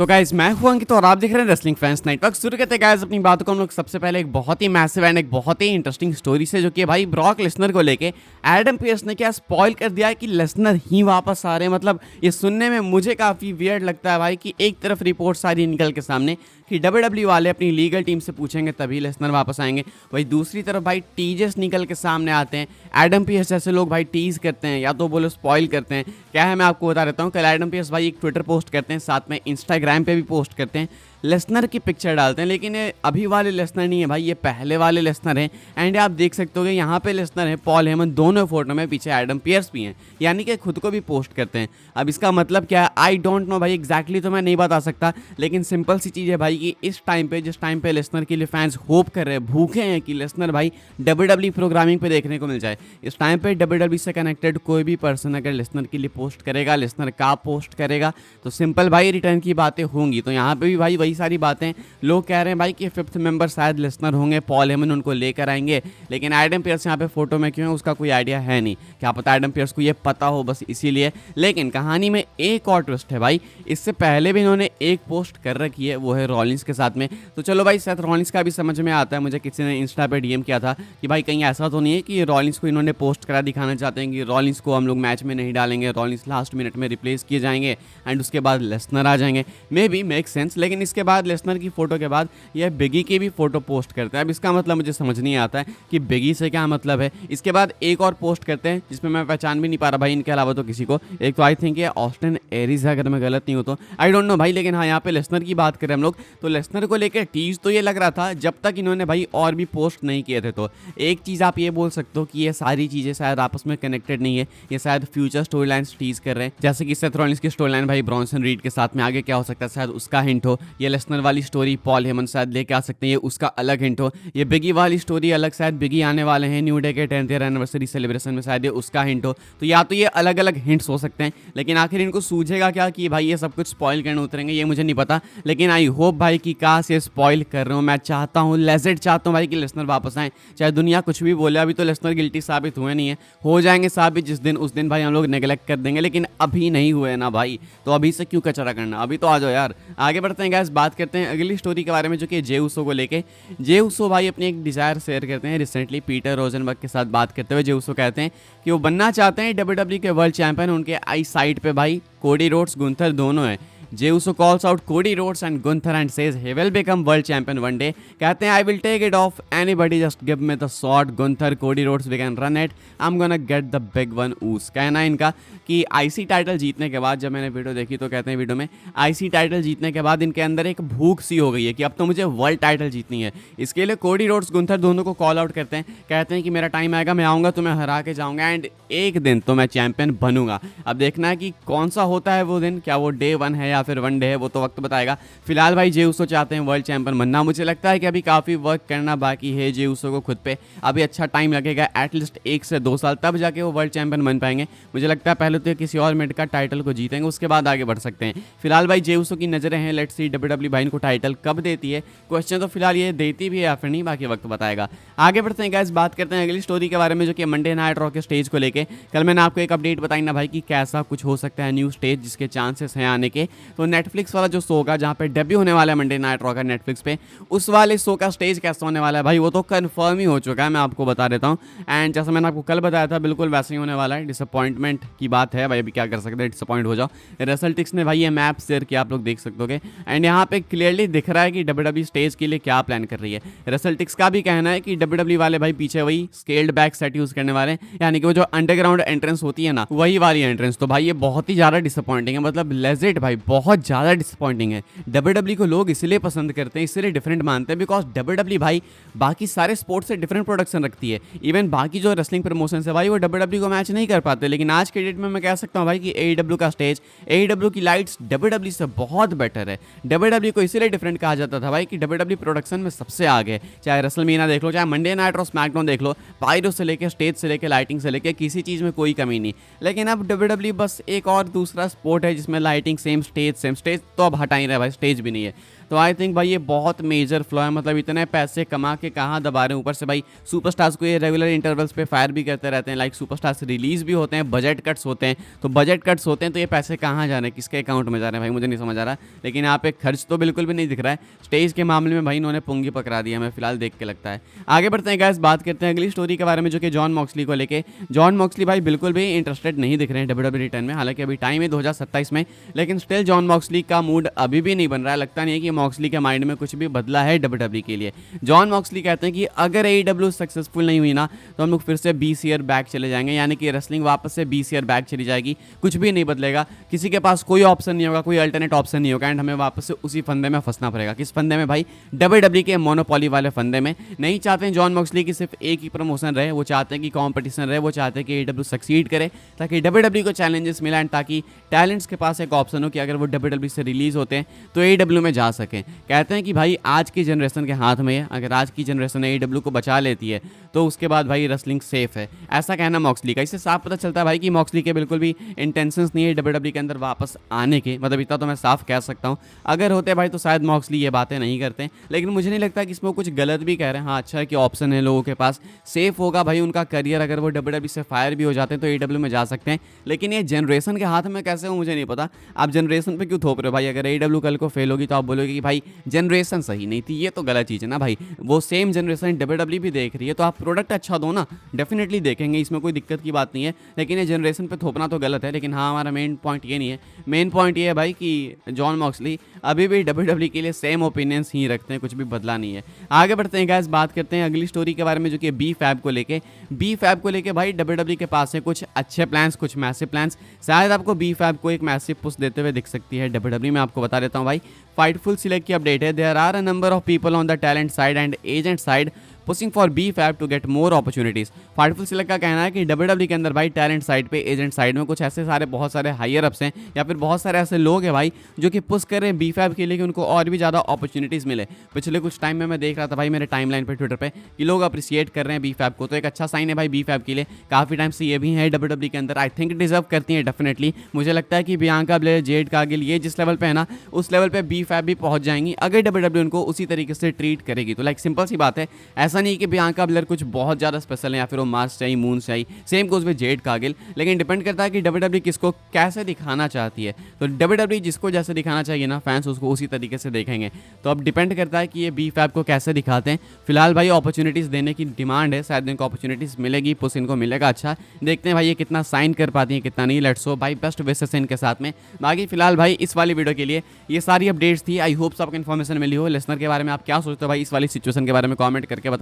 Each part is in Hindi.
तो गाइस मैं हूं अंकित और आप देख रहे हैं रेसलिंग फैंस नेटवर्क। शुरू करते हैं गाइस अपनी बातों को हम लोग सबसे पहले एक बहुत ही मैसिव एंड एक बहुत ही इंटरेस्टिंग स्टोरी से, जो कि भाई ब्रॉक लेसनर को लेके एडम पीयर्स ने क्या स्पॉइल कर दिया है कि लेसनर ही वापस आ रहे हैं। मतलब ये सुनने में मुझे काफ़ी वियर्ड लगता है भाई कि एक तरफ रिपोर्ट सारी निकल के सामने कि डब्ल्यूडब्ल्यू वाले अपनी लीगल टीम से पूछेंगे तभी लेसनर वापस आएंगे, वही दूसरी तरफ भाई टीजेस निकल के सामने आते हैं। एडम पीयर्स जैसे लोग भाई टीज करते हैं या तो बोलो स्पॉइल करते हैं। क्या है मैं आपको बता देता हूँ, कल एडम पीयर्स भाई एक ट्विटर पोस्ट करते हैं, साथ में इंस्टाग्राम पे भी पोस्ट करते हैं, लेसनर की पिक्चर डालते हैं। लेकिन ये अभी वाले लेसनर नहीं है भाई, ये पहले वाले लेसनर हैं। एंड आप देख सकते हो कि यहाँ पे लेसनर है, पॉल हेमन दोनों फोटो में, पीछे एडम पीयर्स भी हैं, यानी कि खुद को भी पोस्ट करते हैं। अब इसका मतलब क्या है आई डोंट नो भाई, एग्जैक्टली तो मैं नहीं बता सकता, लेकिन सिंपल सी चीज़ है भाई कि इस टाइम पे जिस टाइम पे लेसनर के लिए फैंस होप कर रहे हैं, भूखे हैं कि लेसनर भाई डब्ल्यूडब्ल्यू प्रोग्रामिंग पे देखने को मिल जाए, इस टाइम पे डब्ल्यूडब्ल्यू से कनेक्टेड कोई भी पर्सन अगर लेसनर के लिए पोस्ट करेगा, लेसनर का पोस्ट करेगा, तो सिंपल भाई रिटर्न की बातें होंगी। तो यहाँ पे भी भाई वही सारी बातें लोग कह रहे हैं भाई कि फिफ्थ मेंबर शायद लेसनर होंगे, पॉल हेमन उनको लेकर आएंगे। लेकिन एडम पीयर्स यहाँ पे फोटो में क्यों है उसका कोई आइडिया है नहीं, क्या पता एडम पीयर्स को ये पता हो बस इसीलिए। लेकिन कहानी में एक और ट्विस्ट है भाई, इससे पहले भी इन्होंने एक पोस्ट कर रखी है, वो है रॉलिंस के साथ में। तो चलो भाई सेथ रॉलिंस का भी समझ में आता है, मुझे किसी ने इंस्टा पे डीएम किया था कि भाई कहीं ऐसा तो नहीं है कि रॉलिंस को इन्होंने पोस्ट करा दिखाना चाहते हैं कि रॉलिंस को हम लोग मैच में नहीं डालेंगे, रॉलिंस लास्ट मिनट में रिप्लेस किए जाएंगे एंड उसके बाद लेसनर आ जाएंगे। मे बी मेक सेंस, लेकिन इसके बाद लेसनर की फोटो के बाद यह बिगी की भी फोटो पोस्ट करते हैं। अब इसका मतलब मुझे समझ नहीं आता है कि बिगी से क्या मतलब है। इसके बाद एक और पोस्ट करते हैं जिसमें मैं पहचान भी नहीं पा रहा भाई इनके अलावा तो किसी को। एक तो आई थिंक ये ऑस्टिन एरीज है, अगर मैं गलत नहीं हूँ तो, आई डोंट नो भाई। लेकिन हाँ, यहाँ पे लेसनर की बात करें हम लोग तो लेसनर को लेकर टीज तो ये लग रहा था जब तक इन्होंने भाई और भी पोस्ट नहीं किए थे। तो एक चीज़ आप ये बोल सकते हो कि ये सारी चीज़ें शायद आपस में कनेक्टेड नहीं है, ये शायद फ्यूचर स्टोरी लाइन्स टीज कर रहे हैं। जैसे कि सेथ रॉलिंस की स्टोरी लाइन भाई ब्रॉन्सन रीड के साथ में आगे क्या हो सकता है, शायद उसका हिंट हो। ये लेसनर वाली स्टोरी पॉल हेमन शायद लेके आ सकते हैं, ये उसका अलग हिंट हो। ये बिगी वाली स्टोरी अलग, शायद बिगी आने वाले हैं न्यू डे के 10th ईयर एनिवर्सरी सेलिब्रेशन में, शायद ये उसका हिंट हो। तो या तो ये अलग अलग हिंट्स हो सकते हैं, लेकिन आखिर इनको सूझेगा क्या कि भाई ये सब कुछ स्पॉइल करने उतरेंगे, ये मुझे नहीं पता। लेकिन आई होप भाई कि काश ये स्पॉइल कर रहे हो। मैं चाहता हूँ, लेजेंड चाहता हूँ भाई कि लेसनर वापस आए, चाहे दुनिया कुछ भी बोले। अभी तो लेसनर गिल्टी साबित हुए नहीं है, हो जाएंगे साबित जिस दिन, उस दिन भाई हम लोग नेगलेक्ट कर देंगे, लेकिन अभी नहीं हुए ना भाई, तो अभी से क्यों कचरा करना, अभी तो आ जाओ यार। आगे बढ़ते हैं गाइस, बात करते हैं अगली स्टोरी के बारे में, जो कि जे उसो को लेके। जे उसो भाई अपनी एक डिज़ायर शेयर करते हैं रिसेंटली पीटर रोजनबर्ग के साथ बात करते हुए। जे उसो कहते हैं कि वो बनना चाहते हैं डब्ल्यूडब्ल्यू के वर्ल्ड चैंपियन। उनके आई साइड पे भाई कोडी रोड्स, गुंथर दोनों हैं। जे उसो calls out Cody Rhodes and Gunther and says he will become world champion one day. कहते हैं I will take it off anybody just give me the sword. Gunther, Cody Rhodes we can run it. I'm gonna get the big one ooze. कहना है इनका कि आईसी टाइटल जीतने के बाद, जब मैंने वीडियो देखी तो कहते हैं वीडियो में आईसी टाइटल जीतने के बाद इनके अंदर एक भूख सी हो गई है कि अब तो मुझे वर्ल्ड टाइटल जीतनी है। इसके लिए कोडी रोड्स, गुंथर दोनों को कॉल आउट करते हैं, कहते हैं कि मेरा टाइम आएगा, मैं आऊँगा, तुम्हें हरा के जाऊँगा एंड एक दिन तो मैं चैंपियन बनूंगा। अब देखना है कि कौन सा होता है वो दिन, क्या वो डे 1 है या फिर 1 डे है, वो तो वक्त बताएगा। फिलहाल भाई जे उसो चाहते हैं वर्ल्ड चैंपियन बनना। मुझे लगता है कि अभी काफ़ी वर्क करना बाकी है जे उसो को खुद पे, अभी अच्छा टाइम लगेगा, एटलीस्ट 1 से 2 साल, तब जाके वो वर्ल्ड चैंपियन बन पाएंगे। मुझे लगता है पहले तो किसी और मिड का टाइटल को जीतेंगे, उसके बाद आगे बढ़ सकते हैं। फिलहाल भाई जे उसो की नज़रें हैं, लेट्स सी डब्ल्यूडब्ल्यू भाई इनको टाइटल कब देती है। क्वेश्चन तो फिलहाल ये देती भी है या फिर नहीं, बाकी वक्त बताएगा। आगे बढ़ते हैं गाइस, बात करते हैं अगली स्टोरी के बारे में, जो कि मंडे नाइट रॉ के स्टेज को लेके। कल मैंने आपको एक अपडेट बताई ना भाई कि कैसा कुछ हो सकता है न्यू स्टेज जिसके चांसेस हैं आने के। तो नेटफ्लिक्स वाला जो शो होगा जहाँ पे डेब्यू होने वाला है मंडे नाइट रॉ का नेटफ्लिक्स पे, उस वाले शो का स्टेज कैसा होने वाला है भाई वो तो कंफर्म ही हो चुका है, मैं आपको बता देता हूँ। एंड जैसा मैंने आपको कल बताया था बिल्कुल वैसे ही होने वाला है। डिसअपॉइंटमेंट की बात है भाई, अभी क्या कर सकते हैं, डिसअपॉइंट हो जाओ। रेसल्टिक्स ने भाई ये मैप शेयर किया, आप लोग देख सकते हो। एंड यहाँ पे क्लियरली दिख रहा है कि डब्ल्यूडब्ल्यू स्टेज के लिए क्या प्लान कर रही है। रेसल्टिक्स का भी कहना है कि डब्ल्यूडब्ल्यू वाले भाई पीछे वही स्केल्ड बैक सेट यूज करने वाले हैं, यानी कि वो जो अंडरग्राउंड एंट्रेंस होती है ना, वही वाली एंट्रेंस। तो भाई ये बहुत ही ज़्यादा डिसअपॉइंटिंग है, मतलब लेजेंड भाई बहुत ज़्यादा डिसअपॉइंटिंग है। डब्ल्यूडब्ल्यू को लोग इसलिए पसंद करते हैं, इसलिए डिफरेंट मानते हैं, बिकॉज डब्ल्यूडब्ल्यू भाई बाकी सारे स्पोर्ट्स से डिफरेंट प्रोडक्शन रखती है। इवन बाकी जो रेसलिंग प्रमोशन है भाई वो डब्ल्यूडब्ल्यू को मैच नहीं कर पाते, लेकिन आज के डेट में मैं कह सकता हूँ भाई कि एईडब्ल्यू का स्टेज, एईडब्ल्यू की लाइट्स डब्ल्यूडब्ल्यू से बहुत बेटर है। डब्ल्यूडब्ल्यू को इसीलिए डिफरेंट कहा जाता था भाई कि डब्ल्यूडब्ल्यू प्रोडक्शन में सबसे आगे है। चाहे रेसलमेनिया देख लो, चाहे मंडे नाइट और स्मैकडाउन देख लो, पायरो से लेकर स्टेज से लेकर लाइटिंग से लेकर किसी चीज़ में कोई कमी नहीं। लेकिन अब डब्ल्यूडब्ल्यू बस एक और दूसरा स्पोर्ट है जिसमें लाइटिंग सेम स्टेज तो अब हटा ही रहा है भाई, स्टेज भी नहीं है। तो आई थिंक भाई ये बहुत मेजर फ्लॉ है। मतलब इतने पैसे कमा के कहाँ दबा रहे हैं, ऊपर से भाई सुपरस्टार्स को ये रेगुलर इंटरवल्स पे फायर भी करते रहते हैं। लाइक सुपरस्टार्स रिलीज भी होते हैं, बजट कट्स होते हैं, तो बजट कट्स होते हैं तो ये पैसे कहाँ जा रहे हैं, किसके अकाउंट में जा रहे हैं भाई, मुझे नहीं समझ आ रहा। लेकिन यहाँ पे खर्च तो बिल्कुल भी नहीं दिख रहा है। स्टेज के मामले में भाई इन्होंने पुंगी पकड़ा दिया, हमें फिलहाल देख के लगता है। आगे बढ़ते हैं गाइस, बात करते हैं अगली स्टोरी के बारे में, जो कि जॉन मॉक्सली को लेके। जॉन मॉक्सली भाई बिल्कुल भी इंटरेस्टेड नहीं दिख रहे हैं WWE रिटर्न में, हालांकि अभी टाइम है 2027 में, लेकिन स्टिल जॉन मॉक्सली का मूड अभी भी नहीं बन रहा है। लगता नहीं है कि मॉक्सली के माइंड में कुछ भी बदला है WWE के लिए। जॉन मॉक्सली कहते हैं कि अगर AEW सक्सेसफुल नहीं हुई ना तो हम लोग फिर से 20 ईयर बैक चले जाएंगे, यानी कि रेसलिंग वापस से 20 ईयर बैक चली जाएगी, कुछ भी नहीं बदलेगा, किसी के पास कोई ऑप्शन नहीं होगा, कोई अल्टरनेट ऑप्शन नहीं होगा, एंड हमें वापस से उसी फंदे में फंसना पड़ेगा। किस फंदे में भाई? WWE के मोनोपोली वाले फंदे में। नहीं चाहते हैं जॉन मॉक्सली की सिर्फ एक ही प्रमोशन रहे, वो चाहते हैं कि कंपटीशन रहे, वो चाहते हैं कि AEW सक्सीड करे, ताकि WWE को चैलेंजेस मिला, एंड ताकि टैलेंट्स के पास एक ऑप्शन हो कि अगर वो WWE से रिलीज होते हैं तो AEW में जा सकें। कहते हैं कि भाई आज की जनरेशन के हाथ में है, अगर आज की जनरेशन AEW को बचा लेती है तो उसके बाद भाई रेसलिंग सेफ है, ऐसा कहना मॉक्सली का। इससे साफ पता चलता है भाई कि मॉक्सली के बिल्कुल भी इंटेंशंस नहीं है WWE के अंदर वापस आने के। मतलब इतना तो मैं साफ कह सकता हूँ, अगर होते भाई तो शायद मॉक्सली ये बातें नहीं करते, लेकिन मुझे नहीं लगता कि इसमें कुछ गलत भी कह रहे हैं। हाँ अच्छा है कि ऑप्शन है लोगों के पास, सेफ होगा भाई उनका करियर, अगर वो WWE से फायर भी हो जाते हैं तो AEW में जा सकते हैं। लेकिन ये जनरेशन के हाथ में कैसे हो मुझे नहीं पता। आप जनरेशन पे क्यों थोप रहे हो भाई? अगर AEW कल को फेल होगी तो आप बोलोगे कि भाई जनरेशन सही नहीं थी, ये तो गलत चीज़ है ना भाई। वो सेम जनरेशन WWE भी देख रही है, तो आप प्रोडक्ट अच्छा दो ना, डेफिनेटली देखेंगे, इसमें कोई दिक्कत की बात नहीं है। लेकिन ये जनरेशन पे थोपना तो गलत है। लेकिन हाँ, हमारा मेन पॉइंट ये नहीं है, मेन पॉइंट ये है भाई कि जॉन मॉक्सली अभी भी WWE के लिए सेम ओपिनियंस ही रखते हैं, कुछ भी बदला नहीं है। आगे बढ़ते हैं गाइस, बात करते हैं अगली स्टोरी के बारे में, जो कि B-Fab को लेके। B-Fab को लेके भाई WWE के पास है कुछ अच्छे प्लान्स, कुछ मैसिव प्लान्स। शायद आपको B-Fab को एक मैसिव पुश देते हुए दिख सकती है WWE। मैं आपको बता देता हूँ भाई, फाइटफुल सिलेक्ट की अपडेट है। There are a number of people on the talent side and agent side pushing for B-Fab to get more opportunities. Fightful Select का कहना है कि WWE के अंदर भाई टैलेंट साइड पे, एजेंट साइड में कुछ ऐसे सारे बहुत सारे हायर अप्स हैं, या फिर बहुत सारे ऐसे लोग हैं भाई जो कि पुश कर रहे हैं B-Fab के लिए कि उनको और भी ज़्यादा अपॉर्चुनिटीज़ मिले। पिछले कुछ टाइम में मैं देख रहा था भाई मेरे टाइमलाइन पे ट्विटर पे कि लोग अप्रिशिएट कर रहे हैं B-Fab को, तो एक अच्छा साइन है भाई B-Fab के लिए। काफ़ी टाइम से ये भी है WWE के अंदर, आई थिंक डिजर्व करती है डेफिनेटली। मुझे लगता है कि बियांका ब्लेयर, जेड कार्गिल ये जिस लेवल पे है ना, उस लेवल पे B-Fab भी पहुंच जाएंगी अगर WWE उनको उसी तरीके से ट्रीट करेगी। तो लाइक सिंपल सी बात है, ऐसा नहीं कि बियांका ब्लेयर कुछ बहुत ज़्यादा स्पेशल है या फिर वो मार्स चाहिए, मून चाहिए, same goes with Z Kargil. लेकिन डिपेंड करता है कि WWE किसको कैसे दिखाना चाहती है। तो WWE जिसको जैसे दिखाना चाहिए ना, फैंस उसको उसी तरीके से देखेंगे। तो अब डिपेंड करता है कि ये B-Fab को कैसे दिखाते हैं। फिलहाल भाई अपॉर्चुनिटीज़ देने की डिमांड है, शायद इनको अपॉर्चुनिटीज़ मिलेगी, पुश इनको मिलेगा। अच्छा देखते हैं भाई ये कितना साइन कर पाती है, कितना नहीं। लेट्स हो भाई, बेस्ट विशेस इनके साथ में। बाकी फिलहाल भाई इस वाली वीडियो के लिए ये सारी अपडेट्स थी। आई होप आपको इन्फॉर्मेशन मिली हो। लिसनर के बारे में आप क्या सोचते हो भाई, इस वाली सिचुएशन के बारे में कमेंट करके बताना।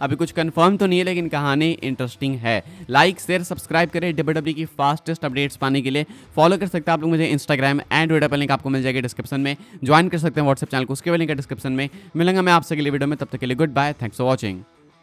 अभी कुछ कंफर्म तो नहीं है, लेकिन कहानी इंटरेस्टिंग है। लाइक शेयर सब्सक्राइब करें WWE की फास्टेस्ट अपडेट्स पाने के लिए। फॉलो कर सकते हैं आप लोग मुझे इंस्टाग्राम एंड ट्विटर पर, लिंक आपको मिल जाएगी डिस्क्रिप्शन में। ज्वाइन कर सकते हैं व्हाट्सएप चैनल को, उसके भी लिंक है डिस्क्रिप्शन में। मिलेंगे मैं आपसे अगली वीडियो में, तब तक के लिए goodbye, thanks for watching.